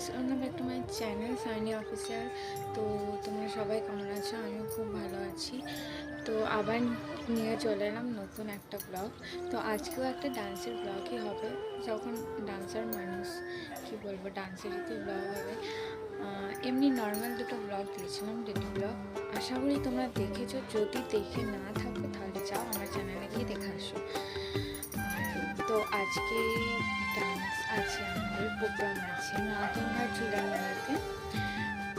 Guys, welcome back to my channel Saini official. তো তোমরা সবাই কেমন আছো? আমিও খুব ভালো আছি। তো আবার নিয়ে চলে এলাম নতুন একটা ব্লগ। তো আজকেও একটা ডান্সের ব্লগই হবে। যখন ডান্সার মানুষ কি বলবো, ডান্সেরই তো ব্লগ হবে। এমনি নর্মাল দুটো ব্লগ দিয়েছিলাম, ডেলি ব্লগ। আশা করি তোমরা দেখেছো। যদি দেখে না থাকো তাহলে যাও আমার চ্যানেলে গিয়ে দেখে আসো। তো আজকে ডান্স আছে, আমাদের প্রোগ্রাম আছে নতুনঘাট চুলার মেলাতে।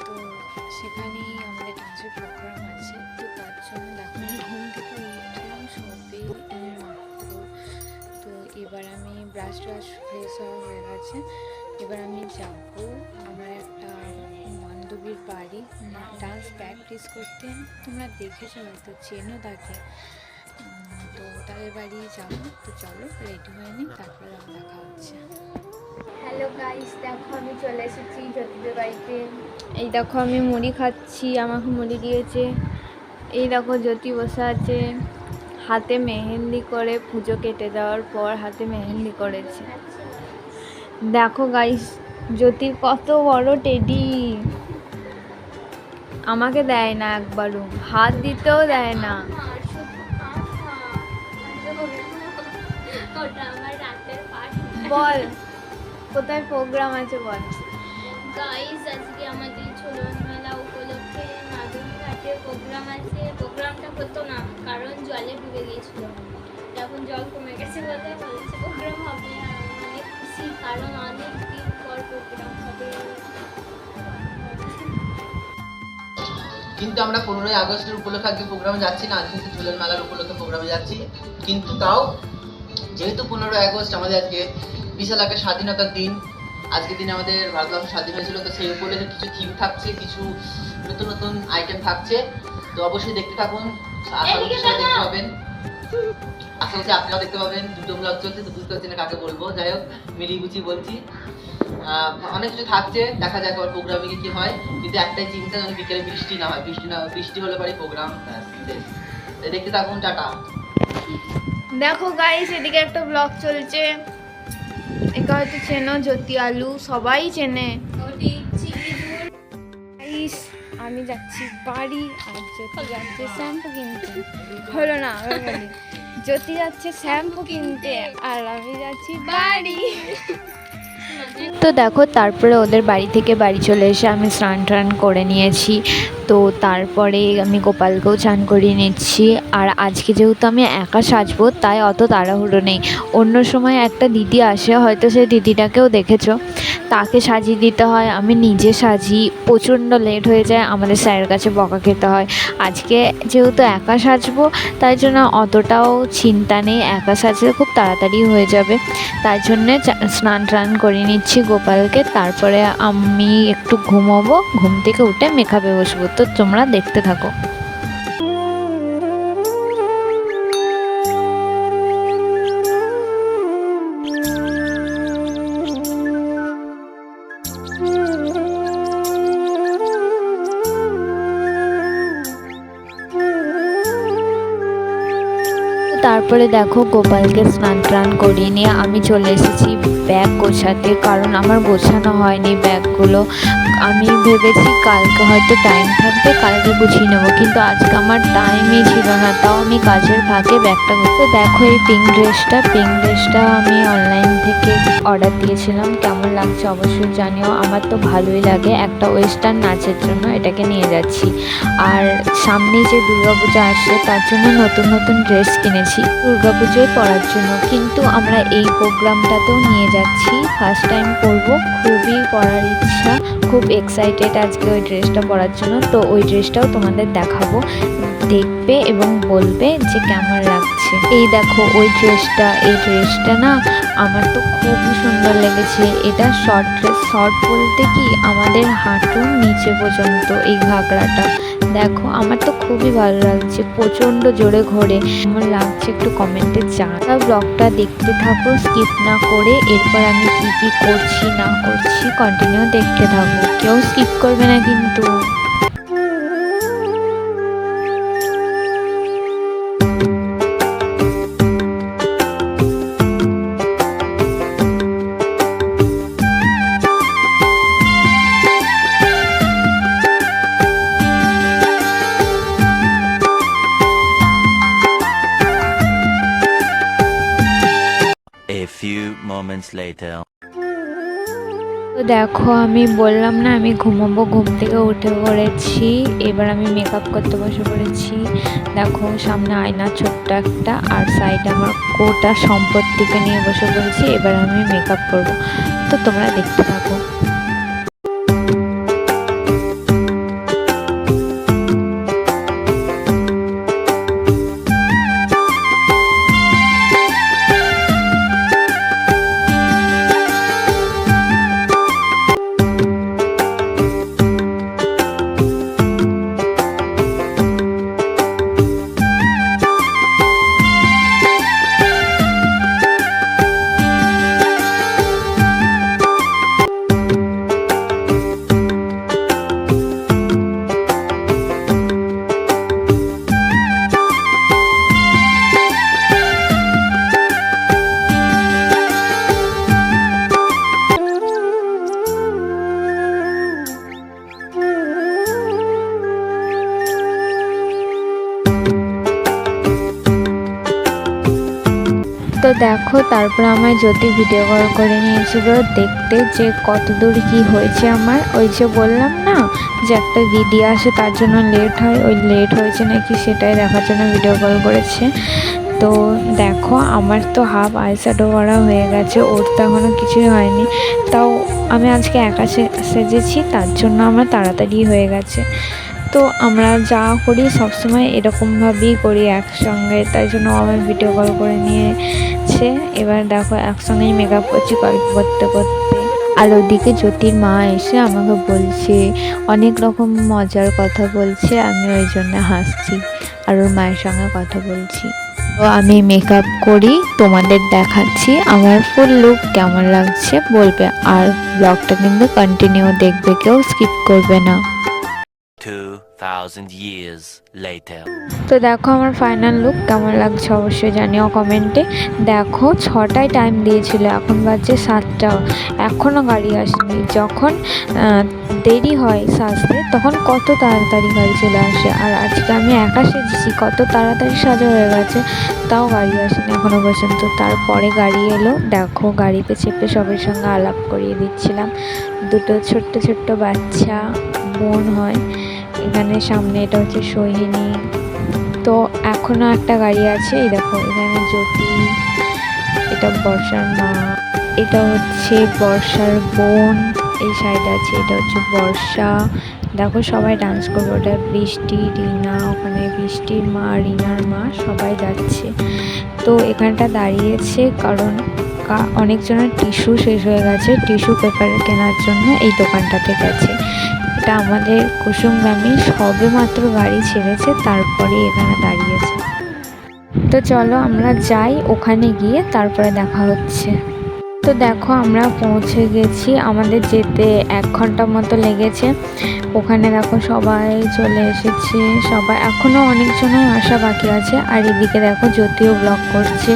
তো সেখানেই আমাদের ডান্সের প্রোগ্রাম আছে। তো তার জন্য দেখো আমি ঘুম থেকে উঠলাম সবে মাত্র। তো এবার আমি ব্রাশ ফ্রেশ হয়ে গেছে। এবার আমি যাব আমার একটা বান্ধবীর বাড়ি ডান্স প্র্যাকটিস করতে। তোমরা দেখেছো, হয়তো চেনো তাকে। তো তাদের বাড়ি যাবো। তো চলো রেডি হয়ে নিই, তারপরে দেখা হচ্ছে। হ্যালো গাইস, দেখো আমি চলে এসেছি জ্যোতিদের বাড়িতে। এই দেখো আমি মুড়ি খাচ্ছি, আমাকে মুড়ি দিয়েছে। এই দেখো জ্যোতি বসে আছে, হাতে মেহেন্দি করে, পুজো কেটে যাওয়ার পর হাতে মেহেন্দি করেছে। দেখো গাইস, জ্যোতির কত বড় টেডি। আমাকে দেয় না একবারও, হাত দিতেও দেয় না। বল কোথায় প্রোগ্রাম আছে বল। গাইস, আজকে আমাদের ঝুলন মেলা উপলক্ষে মাধবঘাটের প্রোগ্রাম আছে। প্রোগ্রামটা হতো না কারণ জলে ডুবে গিয়েছিল। এখন জল কমে গেছে বলে বলেছে প্রোগ্রাম হবে। আর অনেক খুশি, কারণ অনেক দিন পর প্রোগ্রাম হবে। কিন্তু আমরা 15ই আগস্টের উপলক্ষে আজকে প্রোগ্রামে যাচ্ছি না, আজকে ঝুলন মেলার উপলক্ষে প্রোগ্রামে যাচ্ছি। কিন্তু তাও যেহেতু 15ই আগস্ট আমাদের আজকে বিশাল একটা স্বাধীনতার দিন, আজকের দিনে আমাদের ভারতবর্ষ স্বাধীন হয়েছিল। তো সেই উপলক্ষে কিছু থিম থাকছে, কিছু নতুন নতুন আইটেম থাকছে। তো অবশ্যই দেখতে থাকুন, আশা করছি দেখতে পাবেন। আশা করছি আপনারাও দেখতে পাবেন। দুটো ব্লগ চলছে তো বুঝতে পারছি না কাকে বলবো। যাই হোক, মিলিয়ে গুছিয়ে বলছি। অনেক কিছু থাকছে, দেখা যাক আবার প্রোগ্রামে কি হয়। কিন্তু একটাই চিন্তা, যেন বিকেলে বৃষ্টি না হয়। বৃষ্টি হলে পরে প্রোগ্রাম দেখতে থাকুন। টাটা। দেখো গাইস, এদিকে একটা ব্লগ চলছে। একে হয়তো চেনো, জ্যোতি আলু, সবাই চেনে। গাইস, আমি যাচ্ছি বাড়ি আর জ্যোতি যাচ্ছে শ্যাম্পু কিনতে। হলো না, আবার বলি। জ্যোতি যাচ্ছে শ্যাম্পু কিনতে আর আমি যাচ্ছি বাড়ি। তো দেখো, তারপরে ওদের বাড়ি থেকে বাড়ি চলে এসে আমি স্নান টান করে নিয়েছি। তো তারপরে আমি গোপালকেও চান করিয়ে নিচ্ছি। আর আজকে যেহেতু আমি একা সাজবো, তাই অত তাড়াহুড়ো নেই। অন্য সময় একটা দিদি আসে, হয়তো সেই দিদিটাকেও দেখেছো, তাকে সাজিয়ে দিতে হয়। আমি নিজে সাজি, প্রচণ্ড লেট হয়ে যায়, আমাদের স্যারের কাছে বকা খেতে হয়। আজকে যেহেতু একা সাজবো, তাই জন্য অতটাও চিন্তা নেই, একা সাজলে খুব তাড়াতাড়ি হয়ে যাবে। তাই জন্যে স্নান টান করে নিচ্ছি গোপালকে। তারপরে আমি একটু ঘুমোবো, ঘুম থেকে উঠে মেকআপে বসবো। তো তোমরা দেখতে থাকো। তারপরে দেখো, গোপালকে স্নান টান করিয়ে নিয়ে আমি চলে এসেছি ব্যাগ গোছাতে, কারণ আমার গোছানো হয়নি ব্যাগগুলো। আমি ভেবেছি কালকে হয়তো টাইম থাকবে, কালকে গুছিয়ে নেবো, কিন্তু আজকে আমার টাইমই ছিল না। তাও আমি কাজের ফাঁকে ব্যাগটা করতে। দেখো এই পিঙ্ক ড্রেসটা আমি অনলাইন থেকে অর্ডার দিয়েছিলাম। কেমন লাগছে অবশ্যই জানিও। আমার তো ভালোই লাগে, একটা ওয়েস্টার্ন নাচের জন্য এটাকে নিয়ে যাচ্ছি। আর সামনেই যে দুর্গাপূজা আসছে, তার জন্য নতুন নতুন ড্রেস কিনেছি দুর্গাপুজোয় পরার জন্য। কিন্তু আমরা এই প্রোগ্রামটাতেও নিয়ে যাচ্ছি, ফার্স্ট টাইম পরবো, খুবই পরার ইচ্ছা, খুব এক্সাইটেড আজকে ওই ড্রেসটা পরার জন্য। তো ওই ড্রেসটাও তোমাদের দেখাবো, দেখবে এবং বলবে যে কেমন লাগছে। এই দেখো ওই ড্রেসটা, এই ড্রেসটা না আমার তো খুবই সুন্দর লেগেছে। এটা শর্ট ড্রেস, শর্ট বলতে কি আমাদের হাঁটুর নিচে পর্যন্ত এই ঘাগরাটা। দেখো আমার তো খুবই ভালো লাগছে, প্রচণ্ড জোরে ঘোরে। কেমন লাগছে একটু কমেন্টে জানাও। ব্লগটা দেখতে থাকো স্কিপ না করে। এরপর আমি কি কি করছি না করছি কন্টিনিউ দেখতে থাকো, কেউ স্কিপ করবে না কিন্তু। moments later. তো দেখো আমি বললাম না আমি ঘুমাবো, ঘুম থেকে উঠে পড়েছি। এবার আমি মেকআপ করতে বসে পড়েছি। দেখো সামনে আয়না ছোট্ট একটা, আর সাইডে আমার গোটা সম্পত্তিকে নিয়ে বসে পড়েছি। এবার আমি মেকআপ করব, তো তোমরা দেখতে থাকো। তো দেখো তারপর আমার জ্যোতি ভিডিও কল করে নিয়েছিল দেখতে যে কত দূর কী হয়েছে আমার। ওই যে বললাম না যে একটা দিদি আসে তার জন্য লেট হয়, ওই লেট হয়েছে নাকি সেটাই দেখার জন্য ভিডিও কল করেছে। তো দেখো আমার তো হাফ আইশ্যাডো করা হয়ে গেছে, ওর তো এখনও কিছুই হয়নি। তাও আমি আজকে একা সেজেছি, তার জন্য আমার তাড়াতাড়ি হয়ে গেছে। তো আমরা যা করি সবসময় এরকমভাবেই করি একসঙ্গে, তাই জন্য আমার ভিডিও কল করে নিয়েছে। এবার দেখো একসঙ্গেই মেকআপ করছি গল্প করতে করতে। আর ওদিকে জ্যোতির মা এসে আমাকে বলছে অনেক রকম মজার কথা বলছে, আমি ওই জন্য হাসছি আর ওর মায়ের সঙ্গে কথা বলছি। তো আমি মেকআপ করি, তোমাদের দেখাচ্ছি আমার ফুল লুক কেমন লাগছে বলবে। আর ব্লগটা কিন্তু কন্টিনিউ দেখবে, কেউ স্কিপ করবে না। 2000 years later. তো দেখো আমার ফাইনাল লুক কেমন লাগছে অবশ্যই জানিও কমেন্টে। দেখো 6টায় টাইম দিয়েছিল, এখন বাজছে 7টা, এখনও গাড়ি আসেনি। যখন দেরি হয় সাজতে তখন কত তাড়াতাড়ি গাড়ি চলে আসে, আর আজকে আমি একা সেজেছি কত তাড়াতাড়ি সাজা হয়ে গেছে, তাও গাড়ি আসেনি এখনও পর্যন্ত। তারপরে গাড়ি এলো, দেখো গাড়িতে চেপে সবার সঙ্গে আলাপ করিয়ে দিচ্ছিলাম। দুটো ছোট্ট ছোট্ট বাচ্চা বোন হয় এখানে, সামনে এটা হচ্ছে সোহিনী। তো এখনও একটা গাড়ি আছে, এই দেখো এখানে জ্যোতি, এটা বর্ষার মা, এটা হচ্ছে বর্ষার বোন, এই সাইডে আছে এটা হচ্ছে বর্ষা। দেখো সবাই ডান্স করবে, ওটা বৃষ্টি, রিনা, ওখানে বৃষ্টির মা, রিনার মা সবাই যাচ্ছে। তো এখানটা দাঁড়িয়েছে কারণ অনেকজনের টিস্যু শেষ হয়ে গেছে, টিস্যু পেপার কেনার জন্য এই দোকানটাতে গেছে। এটা আমাদের কুসুম গ্রামে সবে মাত্র গাড়ি ছেড়েছে, তারপরে এখানে দাঁড়িয়েছে। তো চলো আমরা যাই, ওখানে গিয়ে তারপরে দেখা হচ্ছে। তো দেখো আমরা পৌঁছে গেছি, আমাদের যেতে 1 ঘন্টা মতো লেগেছে। ওখানে দেখো সবাই চলে এসেছে, সবাই এখনও অনেকজনই আসা বাকি আছে। আর এদিকে দেখো জ্যোতিও ব্লগ করছে,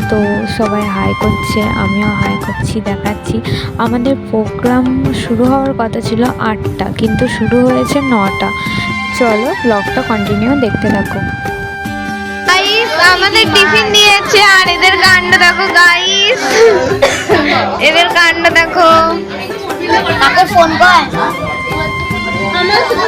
তো সবাই হাই করছে, আমিও হাই করছি, দেখাচ্ছি। আমাদের প্রোগ্রাম শুরু হওয়ার কথা ছিল 8টা, কিন্তু শুরু হয়েছে 9টা। চলো ব্লগটা কন্টিনিউ দেখতে থাকো। আমাদের টিফিন নিয়েছে, আর এদের কাণ্ড দেখো গাইস, এদের কাণ্ড দেখো। কাকে ফোন কর আমার শুধু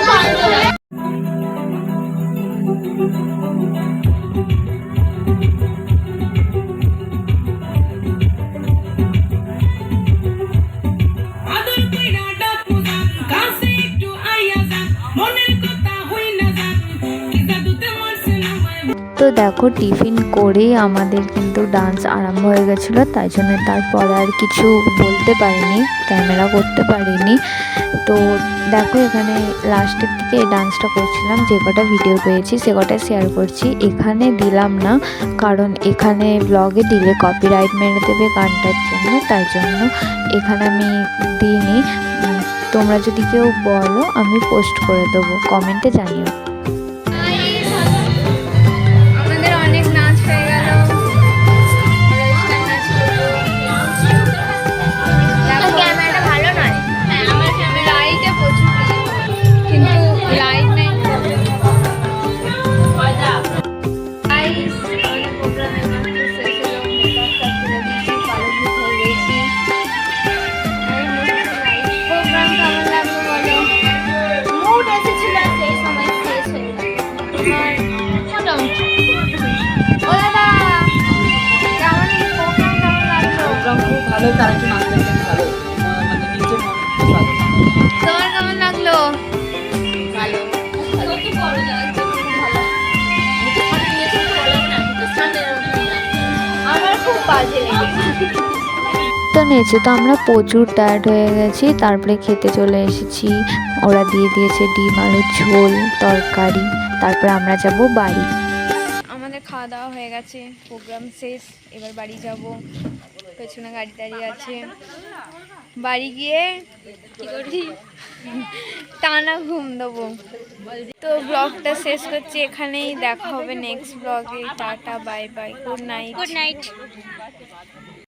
তো দেখো টিফিন করেই আমাদের কিন্তু ডান্স আরম্ভ হয়ে গেছিলো, তাই জন্য তারপরে আর কিছু বলতে পারিনি, ক্যামেরা করতে পারিনি। তো দেখো এখানে লাস্টের দিকে এই ডান্সটা করছিলাম, যে কটা ভিডিও পেয়েছি সে কটা শেয়ার করছি। এখানে দিলাম না, কারণ এখানে ব্লগে দিলে কপিরাইট মেরে দেবে গানটার জন্য, তাই জন্য এখানে আমি দিইনি। তোমরা যদি কেউ বলো আমি পোস্ট করে দেবো, কমেন্টে জানিও। আমার মোটামুটি। ও দাদা কেমন প্রোগ্রাম কেমন লাগলো? প্রোগ্রাম খুব ভালো, তার একটু নাচতে ভালো, মানে নিজের মন খুব ভালো। তোমার কেমন লাগলো? ভালো। কত বড় লাগছে, খুব ভালো। আমার খুব বাজে লেগেছে। তো নেচে তো আমরা প্রচুর টায়ার্ড হয়ে গেছি, তারপরে খেতে চলে এসেছি। ওরা দিয়ে দিয়েছে ডিম আলুর ঝোল, তরকারি, তারপরে আমরা যাব বাড়ি। আমাদের খাওয়া দাওয়া হয়ে গেছে, প্রোগ্রাম শেষ, এবার বাড়ি যাব। পেছনে গাড়ি দাঁড়িয়ে আছে, বাড়ি গিয়ে কি করি, টানা ঘুম দেবো। তো ব্লগটা শেষ করছি এখানেই, দেখা হবে নেক্সট ব্লগে। Tata, bye bye, good night. Good night.